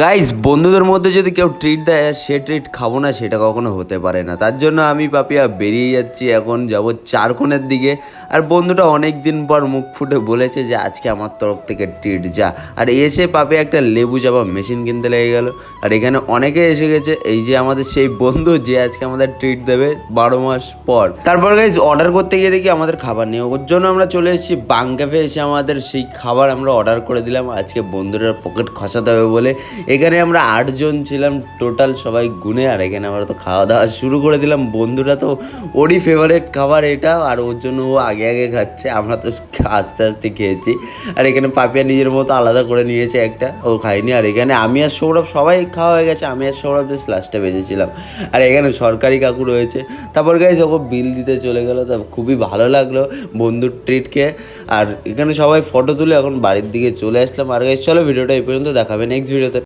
Guys, বন্ধুদের মধ্যে যদি কেউ ট্রিট দেয় সে ট্রিট খাবো না, সেটা কখনো হতে পারে না। তার জন্য আমি পাপিয়া বেরিয়ে যাচ্ছি, এখন যাবো চারকোণের দিকে। আর বন্ধুটা অনেক দিন পর মুখ ফুটে বলেছে যে আজকে আমার তরফ থেকে ট্রিট যা। আর এসে পাপিয়া একটা লেবু চাপা মেশিন কিনতে লেগে গেল। আর এখানে অনেকে এসে গেছে, এই যে আমাদের সেই বন্ধু যে আজকে আমাদের ট্রিট দেবে 12 মাস পর। তারপর গাইস অর্ডার করতে গিয়ে দেখি আমাদের খাবার নেই, ওর জন্য আমরা চলে এসেছি বাং ক্যাফে। এসে আমাদের সেই খাবার আমরা অর্ডার করে দিলাম আজকে বন্ধুরা পকেট খসাতে হবে বলে। এখানে আমরা 8 জন ছিলাম টোটাল, সবাই গুনে। আর এখানে আমরা তো খাওয়া দাওয়া শুরু করে দিলাম। বন্ধুরা তো ওরই ফেভারিট খাবার এটা, আর ওর জন্য ও আগে আগে খাচ্ছে, আমরা তো আস্তে আস্তে খেয়েছি। আর এখানে পাপিয়া নিজের মতো আলাদা করে নিয়েছে একটা, ও খাইনি। আর এখানে আমি আর সৌরভ সবাই খাওয়া হয়ে গেছে, আমি আর সৌরভ জাস্ট লাস্টে বেঁচেছিলাম। আর এখানে সরকারি কাকু রয়েছে। তারপর গাইস ওকে বিল দিতে চলে গেলো। তা খুবই ভালো লাগলো বন্ধুর ট্রিটকে। আর এখানে সবাই ফটো তুলে এখন বাড়ির দিকে চলে আসলাম। আর গাইস চলো ভিডিওটা এই পর্যন্ত, দেখাবে নেক্সট ভিডিওতে।